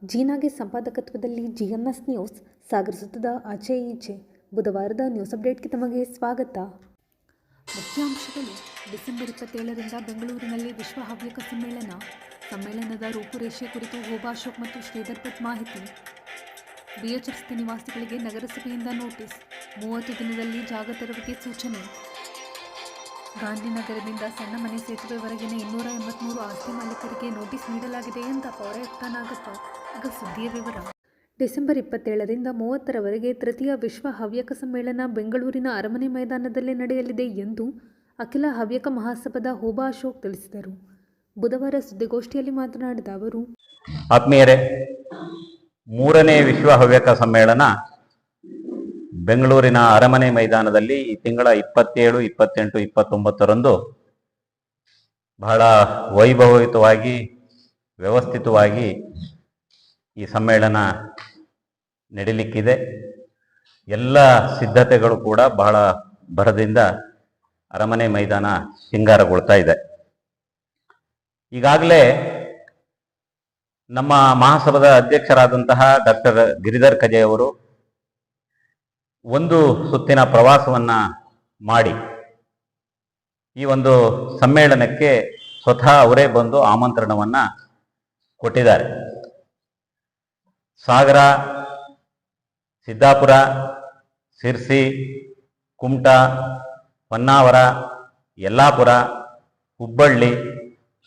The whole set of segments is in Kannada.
ಜೀನಾಗೆ ಸಂಪಾದಕತ್ವದಲ್ಲಿ ಜಿಎಂಎಸ್ ನ್ಯೂಸ್ ಸಾಗರ ಸುತ್ತದ ಆಚೆ ಈಚೆ ಬುಧವಾರದ ನ್ಯೂಸ್ ಅಪ್ಡೇಟ್ಗೆ ತಮಗೆ ಸ್ವಾಗತ. ಮುಖ್ಯಾಂಶಗಳು. ಡಿಸೆಂಬರ್ 27ರಿಂದ ಬೆಂಗಳೂರಿನಲ್ಲಿ ವಿಶ್ವ ಹವ್ಯಕ ಸಮ್ಮೇಳನದ ರೂಪುರೇಷೆ ಕುರಿತು ಹೋಬಾ ಅಶೋಕ್ ಮತ್ತು ಶ್ರೀಧರ್ ಭಟ್ ಮಾಹಿತಿ. ಬಿಎಚ್ ರಸ್ತೆ ನಿವಾಸಿಗಳಿಗೆ ನಗರಸಭೆಯಿಂದ ನೋಟಿಸ್, 30 ದಿನದಲ್ಲಿ ಜಾಗ ತೆರವಿಗೆ ಸೂಚನೆ. ಗಾಂಧಿನಗರದಿಂದ ಸಣ್ಣ ಮನೆ ಸೇತುವೆವರೆಗಿನ 283 ಆಸ್ತಿ ಮಾಲೀಕರಿಗೆ ನೋಟಿಸ್ ನೀಡಲಾಗಿದೆ ಎಂದ ಪೌರಾಯುಕ್ತ ನಾಗಪ್ಪ. ಈಗ ಸುದ್ದಿಯ ವಿವರ. ಡಿಸೆಂಬರ್ 27ರಿಂದ 30ರವರೆಗೆ ತೃತೀಯ ವಿಶ್ವ ಹವ್ಯಕ ಸಮ್ಮೇಳನ ಬೆಂಗಳೂರಿನ ಅರಮನೆ ಮೈದಾನದಲ್ಲಿ ನಡೆಯಲಿದೆ ಎಂದು ಅಖಿಲ ಹವ್ಯಕ ಮಹಾಸಭಾದ ಹೋಬಾ ಅಶೋಕ್ ತಿಳಿಸಿದರು. ಬುಧವಾರ ಸುದ್ದಿಗೋಷ್ಠಿಯಲ್ಲಿ ಮಾತನಾಡಿದ ಅವರು, ಆತ್ಮೀಯರೇ, 3ನೇ ವಿಶ್ವ ಹವ್ಯಕ ಸಮ್ಮೇಳನ ಬೆಂಗಳೂರಿನ ಅರಮನೆ ಮೈದಾನದಲ್ಲಿ ಈ ತಿಂಗಳ 27, 28, 29ರಂದು ಬಹಳ ವೈಭವಯುತವಾಗಿ ವ್ಯವಸ್ಥಿತವಾಗಿ ಈ ಸಮ್ಮೇಳನ ನಡೀಲಿಕ್ಕಿದೆ. ಎಲ್ಲ ಸಿದ್ಧತೆಗಳು ಕೂಡ ಬಹಳ ಭರದಿಂದ ಅರಮನೆ ಮೈದಾನ ಶೃಂಗಾರಗೊಳ್ತಾ ಇದೆ. ಈಗಾಗಲೇ ನಮ್ಮ ಮಹಾಸಭಾದ ಅಧ್ಯಕ್ಷರಾದಂತಹ ಡಾಕ್ಟರ್ ಗಿರಿಧರ್ ಕಜೆ ಅವರು ಒಂದು ಸುತ್ತಿನ ಪ್ರವಾಸವನ್ನ ಮಾಡಿ ಈ ಒಂದು ಸಮ್ಮೇಳನಕ್ಕೆ ಸ್ವತಃ ಅವರೇ ಬಂದು ಆಮಂತ್ರಣವನ್ನ ಕೊಟ್ಟಿದ್ದಾರೆ. ಸಾಗರ, ಸಿದ್ದಾಪುರ, ಸಿರ್ಸಿ, ಕುಮಟಾ, ಹೊನ್ನಾವರ, ಯಲ್ಲಾಪುರ, ಹುಬ್ಬಳ್ಳಿ,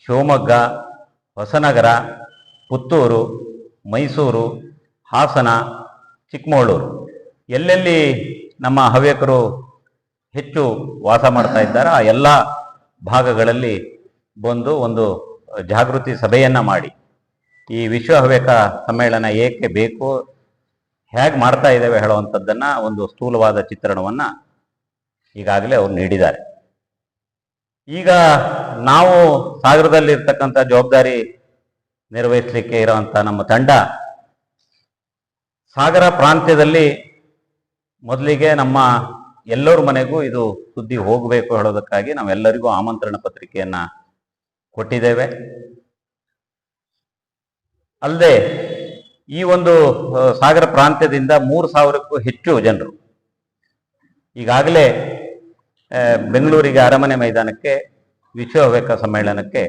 ಶಿವಮೊಗ್ಗ, ಹೊಸನಗರ, ಪುತ್ತೂರು, ಮೈಸೂರು, ಹಾಸನ, ಚಿಕ್ಕಮಗಳೂರು, ಎಲ್ಲೆಲ್ಲಿ ನಮ್ಮ ಹವ್ಯಕರು ಹೆಚ್ಚು ವಾಸ ಮಾಡ್ತಾ ಇದ್ದಾರೆ ಆ ಎಲ್ಲ ಭಾಗಗಳಲ್ಲಿ ಬಂದು ಒಂದು ಜಾಗೃತಿ ಸಭೆಯನ್ನ ಮಾಡಿ ಈ ವಿಶ್ವ ಹವ್ಯಕ ಸಮ್ಮೇಳನ ಏಕೆ ಬೇಕು, ಹೇಗೆ ಮಾಡ್ತಾ ಇದ್ದೇವೆ ಹೇಳುವಂಥದ್ದನ್ನ ಒಂದು ಸ್ಥೂಲವಾದ ಚಿತ್ರಣವನ್ನ ಈಗಾಗಲೇ ಅವ್ರು ನೀಡಿದ್ದಾರೆ. ಈಗ ನಾವು ಸಾಗರದಲ್ಲಿರ್ತಕ್ಕಂಥ ಜವಾಬ್ದಾರಿ ನಿರ್ವಹಿಸಲಿಕ್ಕೆ ಇರುವಂಥ ನಮ್ಮ ತಂಡ ಸಾಗರ ಪ್ರಾಂತ್ಯದಲ್ಲಿ ಮೊದಲಿಗೆ ನಮ್ಮ ಎಲ್ಲರ ಮನೆಗೂ ಇದು ಸುದ್ದಿ ಹೋಗಬೇಕು ಹೇಳೋದಕ್ಕಾಗಿ ನಾವೆಲ್ಲರಿಗೂ ಆಮಂತ್ರಣ ಪತ್ರಿಕೆಯನ್ನ ಕೊಟ್ಟಿದ್ದೇವೆ. ಅಲ್ಲದೆ ಈ ಒಂದು ಸಾಗರ ಪ್ರಾಂತ್ಯದಿಂದ 3000ಕ್ಕೂ ಹೆಚ್ಚು ಜನರು ಈಗಾಗಲೇ ಬೆಂಗಳೂರಿಗೆ ಅರಮನೆ ಮೈದಾನಕ್ಕೆ ವಿಶ್ವ ಹವ್ಯಕ ಸಮ್ಮೇಳನಕ್ಕೆ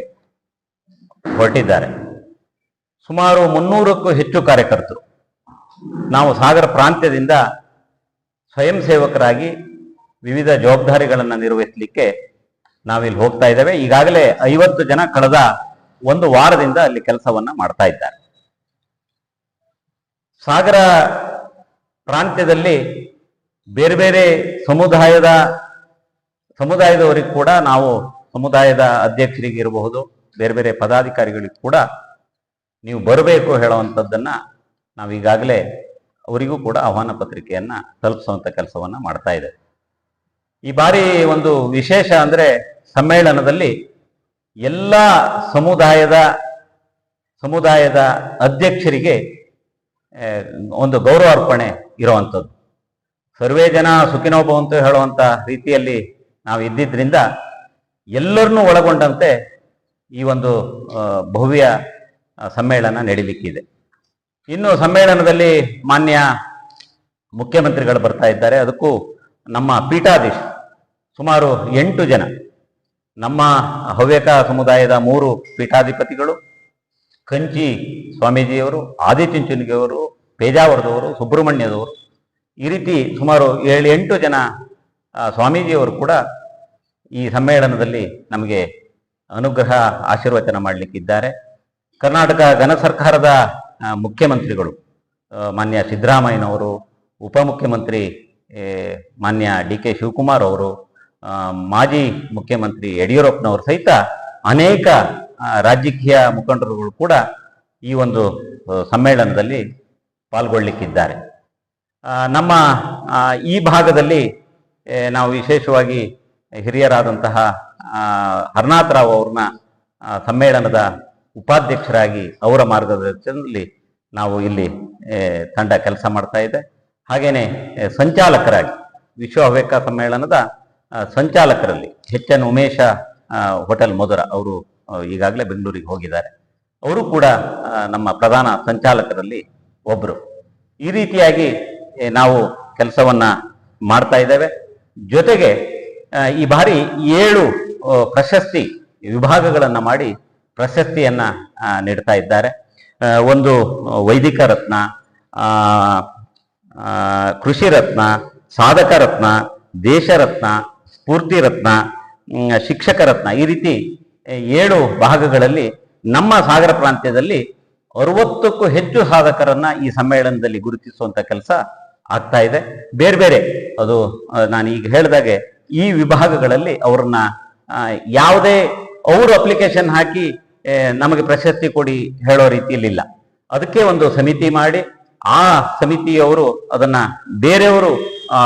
ಹೊರಟಿದ್ದಾರೆ. ಸುಮಾರು 300ಕ್ಕೂ ಹೆಚ್ಚು ಕಾರ್ಯಕರ್ತರು ನಾವು ಸಾಗರ ಪ್ರಾಂತ್ಯದಿಂದ ಸ್ವಯಂ ಸೇವಕರಾಗಿ ವಿವಿಧ ಜವಾಬ್ದಾರಿಗಳನ್ನು ನಿರ್ವಹಿಸಲಿಕ್ಕೆ ನಾವಿಲ್ಲಿ ಹೋಗ್ತಾ ಇದ್ದೇವೆ. ಈಗಾಗಲೇ 50 ಜನ ಕಳೆದ ಒಂದು ವಾರದಿಂದ ಅಲ್ಲಿ ಕೆಲಸವನ್ನ ಮಾಡ್ತಾ ಇದ್ದಾರೆ. ಸಾಗರ ಪ್ರಾಂತ್ಯದಲ್ಲಿ ಬೇರೆ ಬೇರೆ ಸಮುದಾಯದವರಿಗೆ ಕೂಡ ನಾವು ಸಮುದಾಯದ ಅಧ್ಯಕ್ಷರಿಗೆ ಇರಬಹುದು, ಬೇರೆ ಬೇರೆ ಪದಾಧಿಕಾರಿಗಳಿಗೆ ಕೂಡ ನೀವು ಬರಬೇಕು ಹೇಳುವಂಥದ್ದನ್ನ ನಾವು ಈಗಾಗಲೇ ಅವರಿಗೂ ಕೂಡ ಆಹ್ವಾನ ಪತ್ರಿಕೆಯನ್ನ ತಲುಪಿಸುವಂತ ಕೆಲಸವನ್ನ ಮಾಡ್ತಾ ಇದೆ. ಈ ಬಾರಿ ಒಂದು ವಿಶೇಷ ಅಂದ್ರೆ ಸಮ್ಮೇಳನದಲ್ಲಿ ಎಲ್ಲ ಸಮುದಾಯದ ಅಧ್ಯಕ್ಷರಿಗೆ ಒಂದು ಗೌರವಾರ್ಪಣೆ ಇರುವಂಥದ್ದು. ಸರ್ವೇ ಜನ ಸುಖಿನೋ ಭವಂತು ಹೇಳುವಂತ ರೀತಿಯಲ್ಲಿ ನಾವು ಇದ್ದಿದ್ರಿಂದ ಎಲ್ಲರನ್ನೂ ಒಳಗೊಂಡಂತೆ ಈ ಒಂದು ಭವ್ಯ ಸಮ್ಮೇಳನ ನಡೀಲಿಕ್ಕಿದೆ. ಇನ್ನು ಸಮ್ಮೇಳನದಲ್ಲಿ ಮಾನ್ಯ ಮುಖ್ಯಮಂತ್ರಿಗಳು ಬರ್ತಾ ಇದ್ದಾರೆ. ಅದಕ್ಕೂ ನಮ್ಮ ಪೀಠಾಧೀಶ ಸುಮಾರು 8 ಜನ, ನಮ್ಮ ಹವ್ಯಕ ಸಮುದಾಯದ 3 ಪೀಠಾಧಿಪತಿಗಳು, ಕಂಚಿ ಸ್ವಾಮೀಜಿಯವರು, ಆದಿಚುಂಚನಗಿಯವರು, ಪೇಜಾವರದವರು, ಸುಬ್ರಹ್ಮಣ್ಯದವರು, ಈ ರೀತಿ ಸುಮಾರು 7-8 ಜನ ಸ್ವಾಮೀಜಿಯವರು ಕೂಡ ಈ ಸಮ್ಮೇಳನದಲ್ಲಿ ನಮಗೆ ಅನುಗ್ರಹ ಆಶೀರ್ವಚನ ಮಾಡಲಿಕ್ಕಿದ್ದಾರೆ. ಕರ್ನಾಟಕ ಘನ ಸರ್ಕಾರದ ಮುಖ್ಯಮಂತ್ರಿಗಳು ಮಾನ್ಯ ಸಿದ್ದರಾಮಯ್ಯನವರು, ಉಪಮುಖ್ಯಮಂತ್ರಿ ಮಾನ್ಯ ಡಿ.ಕೆ. ಶಿವಕುಮಾರ್ ಅವರು, ಮಾಜಿ ಮುಖ್ಯಮಂತ್ರಿ ಯಡಿಯೂರಪ್ಪನವರು ಸಹಿತ ಅನೇಕ ರಾಜಕೀಯ ಮುಖಂಡರುಗಳು ಕೂಡ ಈ ಒಂದು ಸಮ್ಮೇಳನದಲ್ಲಿ ಪಾಲ್ಗೊಳ್ಳಿಕ್ಕಿದ್ದಾರೆ. ನಮ್ಮ ಈ ಭಾಗದಲ್ಲಿ ನಾವು ವಿಶೇಷವಾಗಿ ಹಿರಿಯರಾದಂತಹ ಹರನಾಥ್ ರಾವ್ ಅವ್ರನ್ನ ಸಮ್ಮೇಳನದ ಉಪಾಧ್ಯಕ್ಷರಾಗಿ ಅವರ ಮಾರ್ಗದರ್ಶನದಲ್ಲಿ ನಾವು ಇಲ್ಲಿ ತಂಡ ಕೆಲಸ ಮಾಡ್ತಾ ಇದೆ. ಹಾಗೇನೆ ಸಂಚಾಲಕರಾಗಿ ವಿಶ್ವ ಹವ್ಯಕ ಸಮ್ಮೇಳನದ ಸಂಚಾಲಕರಲ್ಲಿ ಎನ್ ಉಮೇಶ ಹೋಟೆಲ್ ಮಧುರ ಅವರು ಈಗಾಗಲೇ ಬೆಂಗಳೂರಿಗೆ ಹೋಗಿದ್ದಾರೆ. ಅವರು ಕೂಡ ನಮ್ಮ ಪ್ರಧಾನ ಸಂಚಾಲಕರಲ್ಲಿ ಒಬ್ಬರು. ಈ ರೀತಿಯಾಗಿ ನಾವು ಕೆಲಸವನ್ನ ಮಾಡ್ತಾ ಇದ್ದೇವೆ. ಜೊತೆಗೆ ಈ ಬಾರಿ 7 ಪ್ರಶಸ್ತಿ ವಿಭಾಗಗಳನ್ನ ಮಾಡಿ ಪ್ರಶಸ್ತಿಯನ್ನ ನೀಡ್ತಾ ಇದ್ದಾರೆ. ಒಂದು ವೈದಿಕ ರತ್ನ, ಕೃಷಿ ರತ್ನ, ಸಾಧಕ ರತ್ನ, ದೇಶ ರತ್ನ, ಸ್ಫೂರ್ತಿ ರತ್ನ, ಶಿಕ್ಷಕ ರತ್ನ, ಈ ರೀತಿ 7 ಭಾಗಗಳಲ್ಲಿ ನಮ್ಮ ಸಾಗರ ಪ್ರಾಂತ್ಯದಲ್ಲಿ 60ಕ್ಕೂ ಹೆಚ್ಚು ಸಾಧಕರನ್ನ ಈ ಸಮ್ಮೇಳನದಲ್ಲಿ ಗುರುತಿಸುವಂತ ಕೆಲಸ ಆಗ್ತಾ ಇದೆ. ಬೇರೆ ಬೇರೆ ಅದು ನಾನು ಈಗ ಹೇಳಿದಾಗೆ ಈ ವಿಭಾಗಗಳಲ್ಲಿ ಅವ್ರನ್ನ ಯಾವುದೇ ಅವರು ಅಪ್ಲಿಕೇಶನ್ ಹಾಕಿ ನಮಗೆ ಪ್ರಶಸ್ತಿ ಕೊಡಿ ಹೇಳೋ ರೀತಿಯಲ್ಲಿಲ್ಲ. ಅದಕ್ಕೆ ಒಂದು ಸಮಿತಿ ಮಾಡಿ ಆ ಸಮಿತಿಯವರು ಅದನ್ನ ಬೇರೆಯವರು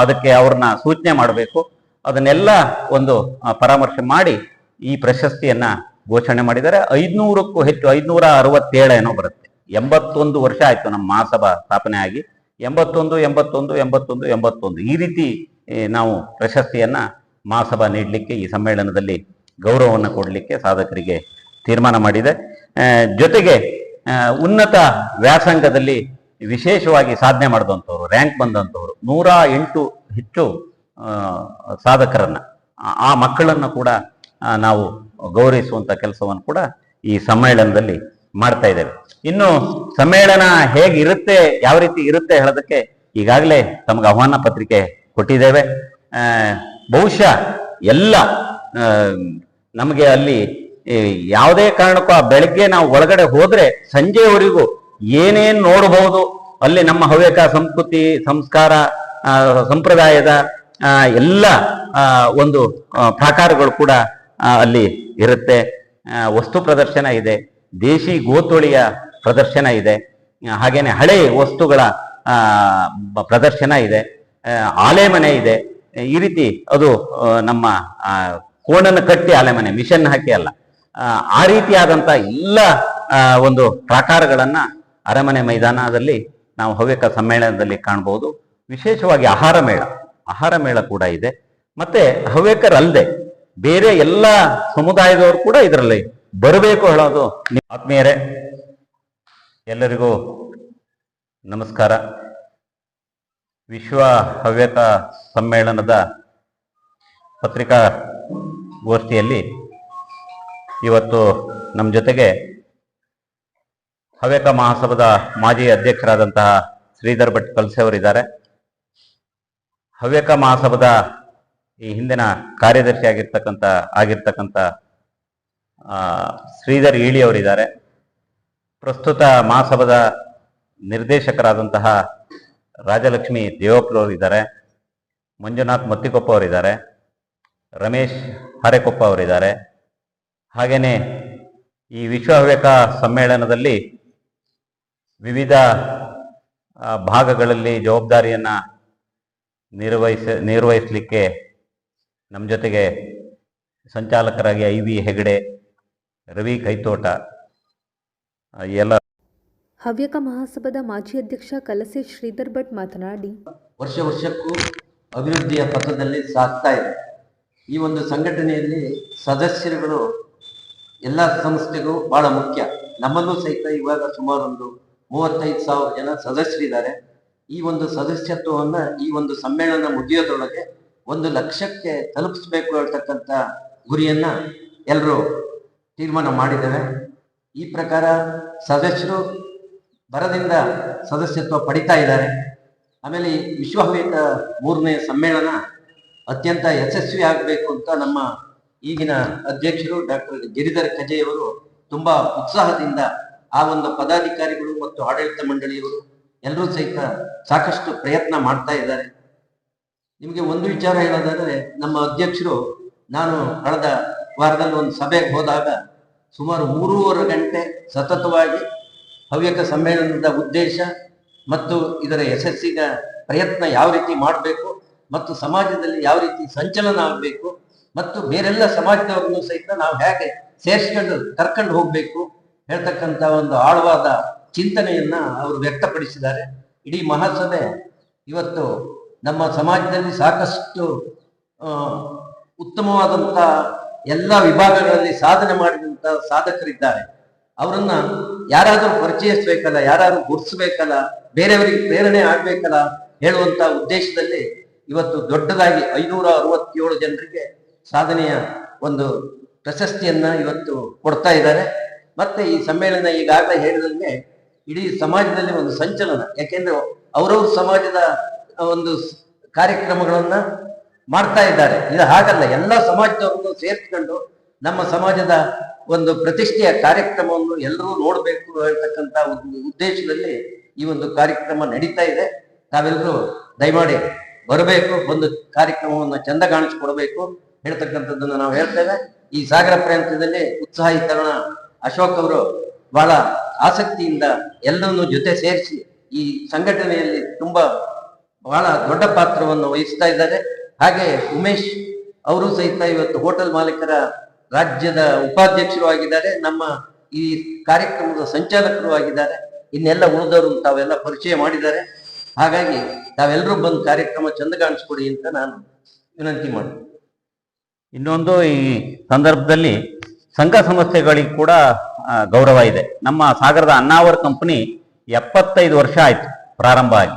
ಅದಕ್ಕೆ ಅವ್ರನ್ನ ಸೂಚನೆ ಮಾಡಬೇಕು. ಅದನ್ನೆಲ್ಲ ಒಂದು ಪರಾಮರ್ಶೆ ಮಾಡಿ ಈ ಪ್ರಶಸ್ತಿಯನ್ನ ಘೋಷಣೆ ಮಾಡಿದ್ದಾರೆ. 500ಕ್ಕೂ ಹೆಚ್ಚು, 567 ಏನೋ ಬರುತ್ತೆ. 81 ವರ್ಷ ಆಯ್ತು ನಮ್ಮ ಮಹಾಸಭಾ ಸ್ಥಾಪನೆ ಆಗಿ. 81 ಈ ರೀತಿ ನಾವು ಪ್ರಶಸ್ತಿಯನ್ನ ಮಹಾಸಭಾ ನೀಡಲಿಕ್ಕೆ, ಈ ಸಮ್ಮೇಳನದಲ್ಲಿ ಗೌರವವನ್ನು ಕೊಡಲಿಕ್ಕೆ ಸಾಧಕರಿಗೆ ತೀರ್ಮಾನ ಮಾಡಿದೆ. ಜೊತೆಗೆ ಉನ್ನತ ವ್ಯಾಸಂಗದಲ್ಲಿ ವಿಶೇಷವಾಗಿ ಸಾಧನೆ ಮಾಡಿದಂಥವ್ರು, ರ್ಯಾಂಕ್ ಬಂದಂಥವ್ರು 108 ಹೆಚ್ಚು ಸಾಧಕರನ್ನ, ಆ ಮಕ್ಕಳನ್ನು ಕೂಡ ನಾವು ಗೌರವಿಸುವಂತ ಕೆಲಸವನ್ನು ಕೂಡ ಈ ಸಮ್ಮೇಳನದಲ್ಲಿ ಮಾಡ್ತಾ ಇದ್ದೇವೆ. ಇನ್ನು ಸಮ್ಮೇಳನ ಹೇಗಿರುತ್ತೆ, ಯಾವ ರೀತಿ ಇರುತ್ತೆ ಹೇಳೋದಕ್ಕೆ ಈಗಾಗಲೇ ತಮಗೆ ಆಹ್ವಾನ ಪತ್ರಿಕೆ ಕೊಟ್ಟಿದ್ದೇವೆ. ಬಹುಶಃ ಎಲ್ಲ ನಮಗೆ ಅಲ್ಲಿ ಯಾವುದೇ ಕಾರಣಕ್ಕೂ ಆ ಬೆಳಗ್ಗೆ ನಾವು ಒಳಗಡೆ ಹೋದ್ರೆ ಸಂಜೆಯವರೆಗೂ ಏನೇನು ನೋಡಬಹುದು, ಅಲ್ಲಿ ನಮ್ಮ ಹವ್ಯಕ ಸಂಸ್ಕೃತಿ, ಸಂಸ್ಕಾರ, ಸಂಪ್ರದಾಯದ ಎಲ್ಲ ಒಂದು ಪ್ರಾಕಾರಗಳು ಕೂಡ ಅಲ್ಲಿ ಇರುತ್ತೆ. ವಸ್ತು ಪ್ರದರ್ಶನ ಇದೆ, ದೇಶಿ ಗೋತೊಳಿಯ ಪ್ರದರ್ಶನ ಇದೆ, ಹಾಗೇನೆ ಹಳೆ ವಸ್ತುಗಳ ಪ್ರದರ್ಶನ ಇದೆ, ಆಲೆಮನೆ ಇದೆ. ಈ ರೀತಿ ಅದು ನಮ್ಮ ಕೋಣನ ಕಟ್ಟಿ ಆಲೆಮನೆ, ಮಿಷನ್ ಹಾಕಿ ಅಲ್ಲ, ಆ ರೀತಿಯಾದಂಥ ಎಲ್ಲ ಒಂದು ಪ್ರಾಕಾರಗಳನ್ನ ಅರಮನೆ ಮೈದಾನದಲ್ಲಿ ನಾವು ಹವ್ಯಕ ಸಮ್ಮೇಳನದಲ್ಲಿ ಕಾಣಬಹುದು. ವಿಶೇಷವಾಗಿ ಆಹಾರ ಮೇಳ ಕೂಡ ಇದೆ. ಮತ್ತೆ ಹವ್ಯಕರಲ್ಲದೆ ಬೇರೆ ಎಲ್ಲ ಸಮುದಾಯದವರು ಕೂಡ ಇದರಲ್ಲಿ ಬರಬೇಕು ಹೇಳೋದು. ಆತ್ಮೀಯರೇ, ಎಲ್ಲರಿಗೂ ನಮಸ್ಕಾರ. ವಿಶ್ವ ಹವ್ಯಕ ಸಮ್ಮೇಳನದ ಪತ್ರಿಕಾಗೋಷ್ಠಿಯಲ್ಲಿ ಇವತ್ತು ನಮ್ಮ ಜೊತೆಗೆ ಹವ್ಯಕ ಮಹಾಸಭಾದ ಮಾಜಿ ಅಧ್ಯಕ್ಷರಾದಂತಹ ಶ್ರೀಧರ್ ಭಟ್ ಕಲ್ಸೆ ಅವರಿದ್ದಾರೆ. ಹವ್ಯಕ ಮಹಾಸಭಾದ ಈ ಹಿಂದಿನ ಕಾರ್ಯದರ್ಶಿ ಆಗಿರ್ತಕ್ಕಂಥ ಶ್ರೀಧರ್ ಈಳಿ ಅವರಿದ್ದಾರೆ. ಪ್ರಸ್ತುತ ಮಹಾಸಭಾದ ನಿರ್ದೇಶಕರಾದಂತಹ ರಾಜಲಕ್ಷ್ಮಿ ದೇವಪ್ಪರವರಿದ್ದಾರೆ. ಮಂಜುನಾಥ್ ಮತ್ತಿಕೊಪ್ಪ ಅವರಿದ್ದಾರೆ. ರಮೇಶ್ ಹರೆಕೊಪ್ಪ ಅವರಿದ್ದಾರೆ. ಹಾಗೇನೆ ಈ ವಿಶ್ವ ಹವ್ಯಕ ಸಮ್ಮೇಳನದಲ್ಲಿ ವಿವಿಧ ಭಾಗಗಳಲ್ಲಿ ಜವಾಬ್ದಾರಿಯನ್ನ ನಿರ್ವಹಿಸಲಿಕ್ಕೆ ನಮ್ಮ ಜೊತೆಗೆ ಸಂಚಾಲಕರಾಗಿ IV ಹೆಗಡೆ, ರವಿ ಕೈತೋಟ ಎಲ್ಲ. ಹವ್ಯಕ ಮಹಾಸಭಾದ ಮಾಜಿ ಅಧ್ಯಕ್ಷ ಕಲಸೆ ಶ್ರೀಧರ್ ಭಟ್ ಮಾತನಾಡಿ, ವರ್ಷಕ್ಕೂ ಅಭಿವೃದ್ಧಿಯ ಪಥದಲ್ಲಿ ಸಾಗ್ತಾ ಇದೆ. ಈ ಒಂದು ಸಂಘಟನೆಯಲ್ಲಿ ಸದಸ್ಯರುಗಳು ಎಲ್ಲ ಸಂಸ್ಥೆಗೂ ಬಹಳ ಮುಖ್ಯ. ನಮ್ಮಲ್ಲೂ ಸಹಿತ ಇವಾಗ ಸುಮಾರು ಒಂದು 35,000 ಜನ ಸದಸ್ಯರಿದ್ದಾರೆ. ಈ ಒಂದು ಸದಸ್ಯತ್ವವನ್ನ ಈ ಒಂದು ಸಮ್ಮೇಳನ ಮುಗಿಯೋದ್ರೊಳಗೆ 1 ಲಕ್ಷಕ್ಕೆ ತಲುಪಿಸ್ಬೇಕು ಹೇಳ್ತಕ್ಕಂಥ ಗುರಿಯನ್ನ ಎಲ್ಲರೂ ತೀರ್ಮಾನ ಮಾಡಿದ್ದೇವೆ. ಈ ಪ್ರಕಾರ ಸದಸ್ಯರು ಬರದಿಂದ ಸದಸ್ಯತ್ವ ಪಡಿತಾ ಇದ್ದಾರೆ. ಆಮೇಲೆ ಈ ವಿಶ್ವ ಹವ್ಯಕ 3ನೇ ಸಮ್ಮೇಳನ ಅತ್ಯಂತ ಯಶಸ್ವಿ ಆಗಬೇಕು ಅಂತ ನಮ್ಮ ಈಗಿನ ಅಧ್ಯಕ್ಷರು ಡಾಕ್ಟರ್ ಗಿರಿಧರ್ ಕಜೆಯವರು ತುಂಬಾ ಉತ್ಸಾಹದಿಂದ ಆ ಒಂದು ಪದಾಧಿಕಾರಿಗಳು ಮತ್ತು ಆಡಳಿತ ಮಂಡಳಿಯವರು ಎಲ್ಲರೂ ಸಹಿತ ಸಾಕಷ್ಟು ಪ್ರಯತ್ನ ಮಾಡ್ತಾ ಇದ್ದಾರೆ. ನಿಮಗೆ ಒಂದು ವಿಚಾರ ಹೇಳೋದಾದ್ರೆ, ನಮ್ಮ ಅಧ್ಯಕ್ಷರು ನಾನು ಕಳೆದ ವಾರದಲ್ಲಿ ಒಂದು ಸಭೆಗೆ ಹೋದಾಗ ಸುಮಾರು 3.5 ಗಂಟೆ ಸತತವಾಗಿ ಹವ್ಯಕ ಸಮ್ಮೇಳನದ ಉದ್ದೇಶ ಮತ್ತು ಇದರ ಯಶಸ್ಸಿನ ಪ್ರಯತ್ನ ಯಾವ ರೀತಿ ಮಾಡಬೇಕು ಮತ್ತು ಸಮಾಜದಲ್ಲಿ ಯಾವ ರೀತಿ ಸಂಚಲನ ಆಗಬೇಕು ಮತ್ತು ಬೇರೆಲ್ಲ ಸಮಾಜದವ್ರನ್ನು ಸಹಿತ ನಾವು ಹೇಗೆ ಕರ್ಕೊಂಡು ಹೋಗ್ಬೇಕು ಹೇಳ್ತಕ್ಕಂಥ ಒಂದು ಆಳವಾದ ಚಿಂತನೆಯನ್ನ ಅವರು ವ್ಯಕ್ತಪಡಿಸಿದ್ದಾರೆ. ಇಡೀ ಮಹಾಸಭೆ ಇವತ್ತು ನಮ್ಮ ಸಮಾಜದಲ್ಲಿ ಸಾಕಷ್ಟು ಉತ್ತಮವಾದಂತ ಎಲ್ಲ ವಿಭಾಗಗಳಲ್ಲಿ ಸಾಧನೆ ಮಾಡಿದಂತ ಸಾಧಕರಿದ್ದಾರೆ. ಅವರನ್ನ ಯಾರಾದ್ರೂ ಪರಿಚಯಿಸ್ಬೇಕಲ್ಲ, ಯಾರಾದ್ರೂ ಗುರುತಿಸ್ಬೇಕಲ್ಲ, ಬೇರೆಯವರಿಗೆ ಪ್ರೇರಣೆ ಆಗ್ಬೇಕಲ್ಲ ಹೇಳುವಂತ ಉದ್ದೇಶದಲ್ಲಿ ಇವತ್ತು ದೊಡ್ಡದಾಗಿ 567 ಜನರಿಗೆ ಸಾಧನೆಯ ಒಂದು ಪ್ರಶಸ್ತಿಯನ್ನ ಇವತ್ತು ಕೊಡ್ತಾ ಇದ್ದಾರೆ. ಮತ್ತೆ ಈ ಸಮ್ಮೇಳನ ಈಗಾಗಲೇ ಹೇಳಿದಂಗೆ ಇಡೀ ಸಮಾಜದಲ್ಲಿ ಒಂದು ಸಂಚಲನ. ಯಾಕೆಂದ್ರೆ ಅವರವ್ರ ಸಮಾಜದ ಒಂದು ಕಾರ್ಯಕ್ರಮಗಳನ್ನ ಮಾಡ್ತಾ ಇದ್ದಾರೆ. ಇದು ಹಾಗಲ್ಲ, ಎಲ್ಲ ಸಮಾಜದವ್ರನ್ನು ಸೇರಿಸ್ಕೊಂಡು ನಮ್ಮ ಸಮಾಜದ ಒಂದು ಪ್ರತಿಷ್ಠೆಯ ಕಾರ್ಯಕ್ರಮವನ್ನು ಎಲ್ಲರೂ ನೋಡ್ಬೇಕು ಹೇಳ್ತಕ್ಕಂತ ಒಂದು ಉದ್ದೇಶದಲ್ಲಿ ಈ ಒಂದು ಕಾರ್ಯಕ್ರಮ ನಡೀತಾ ಇದೆ. ತಾವೆಲ್ಲರೂ ದಯಮಾಡಿ ಬರಬೇಕು, ಒಂದು ಕಾರ್ಯಕ್ರಮವನ್ನು ಚಂದ ಕಾಣಿಸ್ಕೊಡ್ಬೇಕು ಹೇಳ್ತಕ್ಕಂಥದ್ದನ್ನ ನಾವು ಹೇಳ್ತೇವೆ. ಈ ಸಾಗರ ಪ್ರಾಂತ್ಯದಲ್ಲಿ ಉತ್ಸಾಹಿ ತರುಣ ಅಶೋಕ್ ಅವರು ಬಹಳ ಆಸಕ್ತಿಯಿಂದ ಎಲ್ಲರನ್ನು ಜೊತೆ ಸೇರಿಸಿ ಈ ಸಂಘಟನೆಯಲ್ಲಿ ತುಂಬಾ ಬಹಳ ದೊಡ್ಡ ಪಾತ್ರವನ್ನು ವಹಿಸ್ತಾ ಇದ್ದಾರೆ. ಹಾಗೆ ಉಮೇಶ್ ಅವರು ಸಹಿತ ಇವತ್ತು ಹೋಟೆಲ್ ಮಾಲೀಕರ ರಾಜ್ಯದ ಉಪಾಧ್ಯಕ್ಷರು ಆಗಿದ್ದಾರೆ, ನಮ್ಮ ಈ ಕಾರ್ಯಕ್ರಮದ ಸಂಚಾಲಕರು ಆಗಿದ್ದಾರೆ. ಇನ್ನೆಲ್ಲ ಉಳಿದವರು ತಾವೆಲ್ಲ ಪರಿಚಯ ಮಾಡಿದ್ದಾರೆ. ಹಾಗಾಗಿ ತಾವೆಲ್ಲರೂ ಬಂದು ಕಾರ್ಯಕ್ರಮ ಚಂದ ಕಾಣಿಸ್ಕೊಡಿ ಅಂತ ನಾನು ವಿನಂತಿ ಮಾಡ್ತೀನಿ. ಇನ್ನೊಂದು ಈ ಸಂದರ್ಭದಲ್ಲಿ ಸಂಘ ಸಂಸ್ಥೆಗಳಿಗೆ ಕೂಡ ಗೌರವ ಇದೆ. ನಮ್ಮ ಸಾಗರದ ಅನ್ನಾವರ್ ಕಂಪನಿ 75 ವರ್ಷ ಆಯ್ತು ಪ್ರಾರಂಭ ಆಗಿ.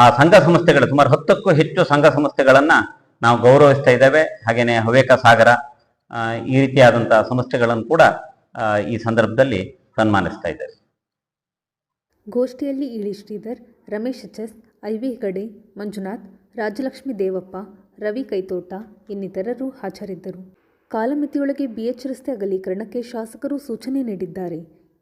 ಆ ಸಂಘ ಸಂಸ್ಥೆಗಳು ಸುಮಾರು 10ಕ್ಕೂ ಹೆಚ್ಚು ಸಂಘ ಸಂಸ್ಥೆಗಳನ್ನ ನಾವು ಗೌರವಿಸ್ತಾ ಇದ್ದೇವೆ. ಹಾಗೇನೆ ಹವೇಕ ಸಾಗರ ಈ ರೀತಿಯಾದಂತಹ ಸಂಸ್ಥೆಗಳನ್ನು ಕೂಡ ಈ ಸಂದರ್ಭದಲ್ಲಿ ಸನ್ಮಾನಿಸ್ತಾ ಇದ್ದೇವೆ. ಗೋಷ್ಠಿಯಲ್ಲಿ ಇಳಿ ಶ್ರೀಧರ್, ರಮೇಶ್ ಎಚ್.ಎಸ್., ಐ.ವಿ. ಹೆಗಡೆ, ಮಂಜುನಾಥ್, ರಾಜಲಕ್ಷ್ಮಿ ದೇವಪ್ಪ, ರವಿ ಕೈತೋಟ ಇನ್ನಿತರರು ಹಾಜರಿದ್ದರು. ಕಾಲಮಿತಿಯೊಳಗೆ BH ರಸ್ತೆ ಅಗಲೀಕರಣಕ್ಕೆ ಶಾಸಕರು ಸೂಚನೆ ನೀಡಿದ್ದಾರೆ.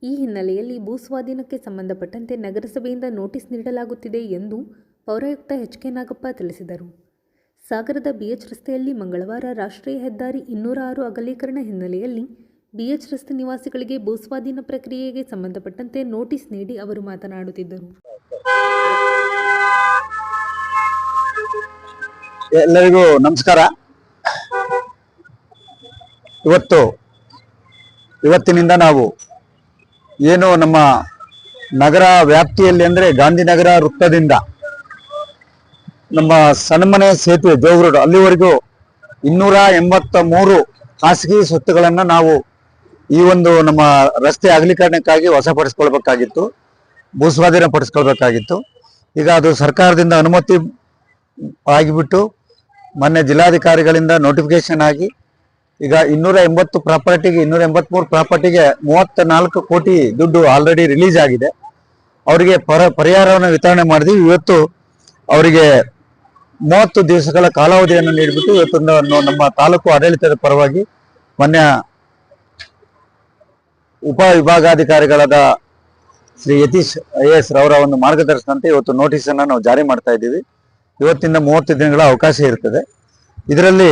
ಈ ಹಿನ್ನೆಲೆಯಲ್ಲಿ ಭೂ ಸ್ವಾಧೀನಕ್ಕೆ ಸಂಬಂಧಪಟ್ಟಂತೆ ನಗರಸಭೆಯಿಂದ ನೋಟಿಸ್ ನೀಡಲಾಗುತ್ತಿದೆ ಎಂದು ಪೌರಾಯುಕ್ತ H.K. ನಾಗಪ್ಪ ತಿಳಿಸಿದರು. ಸಾಗರದ BH ರಸ್ತೆಯಲ್ಲಿ ಮಂಗಳವಾರ ರಾಷ್ಟ್ರೀಯ ಹೆದ್ದಾರಿ 206 ಅಗಲೀಕರಣ ಹಿನ್ನೆಲೆಯಲ್ಲಿ BH ರಸ್ತೆ ನಿವಾಸಿಗಳಿಗೆ ಭೂಸ್ವಾಧೀನ ಪ್ರಕ್ರಿಯೆಗೆ ಸಂಬಂಧಪಟ್ಟಂತೆ ನೋಟಿಸ್ ನೀಡಿ ಅವರು ಮಾತನಾಡುತ್ತಿದ್ದರು. ಎಲ್ಲರಿಗೂ ನಮಸ್ಕಾರ. ಇವತ್ತಿನಿಂದ ನಾವು ಏನು ನಮ್ಮ ನಗರ ವ್ಯಾಪ್ತಿಯಲ್ಲಿ ಅಂದರೆ ಗಾಂಧಿನಗರ ವೃತ್ತದಿಂದ ನಮ್ಮ ಸನ್ಮನೆ ಸೇತುವೆ ಜೋಗ್ ಅಲ್ಲಿವರೆಗೂ 283 ಖಾಸಗಿ ಸ್ವತ್ತುಗಳನ್ನು ನಾವು ಈ ಒಂದು ನಮ್ಮ ರಸ್ತೆ ಅಗಲೀಕರಣಕ್ಕಾಗಿ ವಶಪಡಿಸ್ಕೊಳ್ಬೇಕಾಗಿತ್ತು, ಭೂಸ್ವಾಧೀನ ಪಡಿಸ್ಕೊಳ್ಬೇಕಾಗಿತ್ತು. ಈಗ ಅದು ಸರ್ಕಾರದಿಂದ ಅನುಮತಿ ಆಗಿಬಿಟ್ಟು ಮೊನ್ನೆ ಜಿಲ್ಲಾಧಿಕಾರಿಗಳಿಂದ ನೋಟಿಫಿಕೇಶನ್ ಆಗಿ ಈಗ 280 ಪ್ರಾಪರ್ಟಿಗೆ 283 ಪ್ರಾಪರ್ಟಿಗೆ 34 ಕೋಟಿ ದುಡ್ಡು ಆಲ್ರೆಡಿ ರಿಲೀಸ್ ಆಗಿದೆ. ಅವರಿಗೆ ಪರಿಹಾರವನ್ನು ವಿತರಣೆ ಮಾಡಿದ್ವಿ. ಇವತ್ತು ಅವರಿಗೆ 30 ದಿವಸಗಳ ಕಾಲಾವಧಿಯನ್ನು ನೀಡಿಬಿಟ್ಟು ಇವತ್ತು ನಮ್ಮ ತಾಲೂಕು ಆಡಳಿತದ ಪರವಾಗಿ ಮೊನ್ನೆ ಉಪ ವಿಭಾಗಾಧಿಕಾರಿಗಳಾದ ಶ್ರೀ ಯತೀಶ್ IAS ರವರ ಒಂದು ಮಾರ್ಗದರ್ಶನಂತೆ ಇವತ್ತು ನೋಟಿಸ್ ಅನ್ನು ನಾವು ಜಾರಿ ಮಾಡ್ತಾ ಇದ್ದೀವಿ. ಇವತ್ತಿಂದ 30 ದಿನಗಳ ಅವಕಾಶ ಇರ್ತದೆ. ಇದರಲ್ಲಿ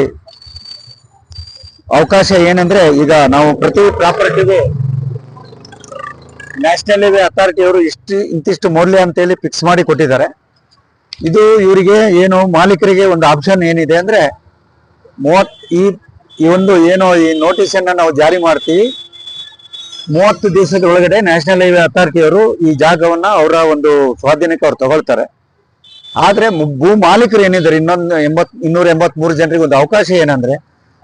ಅವಕಾಶ ಏನಂದ್ರೆ, ಈಗ ನಾವು ಪ್ರತಿ ಪ್ರಾಪರ್ಟಿಗೂ ನ್ಯಾಷನಲ್ ಹೈವೇ ಅಥಾರಿಟಿ ಅವರು ಇಂತಿಷ್ಟು ಮೌಲ್ಯ ಅಂತ ಹೇಳಿ ಫಿಕ್ಸ್ ಮಾಡಿ ಕೊಟ್ಟಿದ್ದಾರೆ. ಇದು ಇವರಿಗೆ ಏನು ಮಾಲೀಕರಿಗೆ ಒಂದು ಆಪ್ಷನ್ ಏನಿದೆ ಅಂದ್ರೆ ಈ ಒಂದು ಏನು ಈ ನೋಟಿಸ್ ಅನ್ನ ನಾವು ಜಾರಿ ಮಾಡ್ತೀವಿ, 30 ದಿವಸದ ಒಳಗಡೆ ನ್ಯಾಷನಲ್ ಹೈವೇ ಅಥಾರಿಟಿ ಅವರು ಈ ಜಾಗವನ್ನ ಅವರ ಒಂದು ಸ್ವಾಧೀನಕ್ಕೆ ಅವ್ರು ತಗೊಳ್ತಾರೆ. ಆದ್ರೆ ಭೂ ಮಾಲೀಕರು ಏನಿದ್ದಾರೆ 283 ಜನರಿಗೆ ಒಂದು ಅವಕಾಶ ಏನಂದ್ರೆ,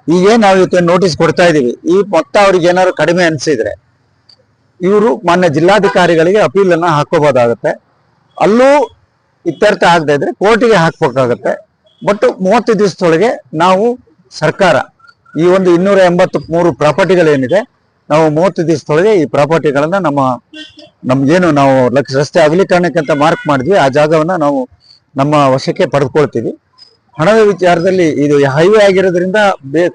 ಈಗ ನಾವು ಇವತ್ತು ನೋಟಿಸ್ ಕೊಡ್ತಾ ಇದೀವಿ, ಈ ಮೊತ್ತ ಅವ್ರಿಗೆ ಏನಾದ್ರು ಕಡಿಮೆ ಅನ್ಸಿದ್ರೆ ಇವರು ಮಾನ್ಯ ಜಿಲ್ಲಾಧಿಕಾರಿಗಳಿಗೆ ಅಪೀಲ್ ಅನ್ನ ಹಾಕೋಬಹುದಾಗತ್ತೆ. ಅಲ್ಲೂ ಇತ್ಯರ್ಥ ಆಗದೆ ಇದ್ರೆ ಕೋರ್ಟಿಗೆ ಹಾಕ್ಬೇಕಾಗತ್ತೆ. ಬಟ್ 30 ದಿವಸದೊಳಗೆ ನಾವು ಸರ್ಕಾರ ಈ ಒಂದು 283 ಪ್ರಾಪರ್ಟಿಗಳೇನಿದೆ ನಾವು 30 ದಿವಸದೊಳಗೆ ಈ ಪ್ರಾಪರ್ಟಿಗಳನ್ನ ನಮ್ಗೇನು ನಾವು ರಸ್ತೆ ಅಗಲೀಕರಣಕ್ಕೆ ಅಂತ ಮಾರ್ಕ್ ಮಾಡಿದ್ವಿ ಆ ಜಾಗವನ್ನ ನಾವು ನಮ್ಮ ವಶಕ್ಕೆ ಪಡೆದುಕೊಳ್ತೀವಿ. ಹಣದ ವಿಚಾರದಲ್ಲಿ ಇದು ಹೈವೇ ಆಗಿರೋದ್ರಿಂದ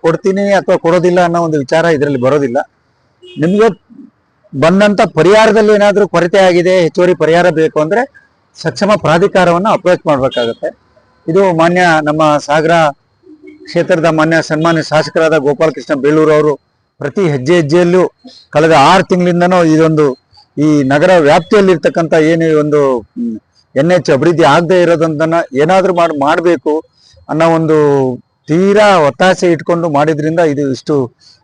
ಕೊಡ್ತೀನಿ ಅಥವಾ ಕೊಡೋದಿಲ್ಲ ಅನ್ನೋ ಒಂದು ವಿಚಾರ ಇದರಲ್ಲಿ ಬರೋದಿಲ್ಲ. ನಿಮ್ಗೆ ಬಂದಂತ ಪರಿಹಾರದಲ್ಲಿ ಏನಾದ್ರೂ ಕೊರತೆ ಆಗಿದೆ, ಹೆಚ್ಚುವರಿ ಪರಿಹಾರ ಬೇಕು ಅಂದ್ರೆ ಸಕ್ಷಮ ಪ್ರಾಧಿಕಾರವನ್ನ ಅಪ್ರೋಚ್ ಮಾಡ್ಬೇಕಾಗತ್ತೆ. ಇದು ಮಾನ್ಯ ನಮ್ಮ ಸಾಗರ ಕ್ಷೇತ್ರದ ಮಾನ್ಯ ಸನ್ಮಾನ್ಯ ಶಾಸಕರಾದ ಗೋಪಾಲಕೃಷ್ಣ ಬೇಳೂರು ಅವರು ಪ್ರತಿ ಹೆಜ್ಜೆಯಲ್ಲೂ ಕಳೆದ 6 ತಿಂಗಳಿಂದನೂ ಈ ನಗರ ವ್ಯಾಪ್ತಿಯಲ್ಲಿ ಇರ್ತಕ್ಕಂಥ ಏನು ಒಂದು NH ಅಭಿವೃದ್ಧಿ ಆಗದೆ ಇರೋದನ್ನ ಏನಾದ್ರೂ ಮಾಡಬೇಕು ಅನ್ನೋ ಒಂದು ತೀರಾ ಒತ್ತಾಸೆ ಇಟ್ಕೊಂಡು ಮಾಡಿದ್ರಿಂದ ಇದು ಇಷ್ಟು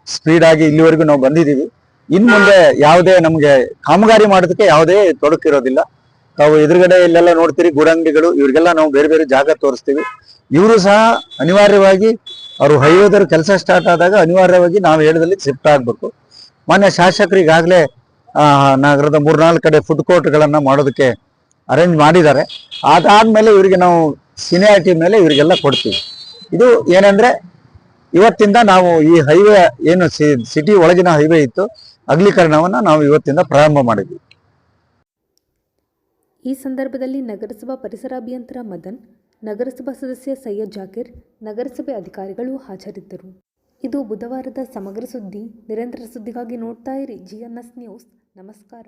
ಸ್ಪೀಡ್ ಆಗಿ ಇಲ್ಲಿವರೆಗೂ ನಾವು ಬಂದಿದ್ದೀವಿ. ಇನ್ನು ಮುಂದೆ ಯಾವುದೇ ನಮಗೆ ಕಾಮಗಾರಿ ಮಾಡೋದಕ್ಕೆ ಯಾವುದೇ ತೊಡಕಿರೋದಿಲ್ಲ. ತಾವು ಎದುರುಗಡೆ ಇಲ್ಲೆಲ್ಲ ನೋಡ್ತೀರಿ ಗೂಡಂಗಡಿಗಳು, ಇವ್ರಿಗೆಲ್ಲ ನಾವು ಬೇರೆ ಬೇರೆ ಜಾಗ ತೋರಿಸ್ತೀವಿ. ಇವರು ಸಹ ಅನಿವಾರ್ಯವಾಗಿ ಅವರು ಹೈವೇದವ್ರು ಕೆಲಸ ಸ್ಟಾರ್ಟ್ ಆದಾಗ ಅನಿವಾರ್ಯವಾಗಿ ನಾವು ಹೇಳಿದಲ್ಲಿ ಶಿಫ್ಟ್ ಆಗಬೇಕು. ಮಾನ್ಯ ಶಾಸಕರು ಈಗಾಗಲೇ ನಗರದ 3-4 ಕಡೆ ಫುಡ್ ಕೋರ್ಟ್ಗಳನ್ನ ಮಾಡೋದಕ್ಕೆ ಅರೇಂಜ್ ಮಾಡಿದ್ದಾರೆ. ಅದಾದ್ಮೇಲೆ ಇವರಿಗೆ ನಾವು ಸೀನಿಯಾರಿಟಿ ಮೇಲೆ ಇವರಿಗೆಲ್ಲ ಕೊಡ್ತೀವಿ. ಇದು ಏನಂದ್ರೆ ಇವತ್ತಿಂದ ನಾವು ಈ ಹೈವೇ ಏನು ಸಿಟಿ ಒಳಗಿನ ಹೈವೇ ಇತ್ತು, ಅಗಲೀಕರಣವನ್ನ ನಾವು ಇವತ್ತಿಂದ ಪ್ರಾರಂಭ ಮಾಡಿದ್ವಿ. ಈ ಸಂದರ್ಭದಲ್ಲಿ ನಗರಸಭಾ ಪರಿಸರ ಅಭಿಯಂತರ ಮದನ್, ನಗರಸಭಾ ಸದಸ್ಯ ಸೈಯದ್ ಜಾಕಿರ್, ನಗರಸಭೆ ಅಧಿಕಾರಿಗಳು ಹಾಜರಿದ್ದರು. ಇದು ಬುಧವಾರದ ಸಮಗ್ರ ಸುದ್ದಿ. ನಿರಂತರ ಸುದ್ದಿಗಾಗಿ ನೋಡ್ತಾ ಇರಿ GNS ನ್ಯೂಸ್. ನಮಸ್ಕಾರ.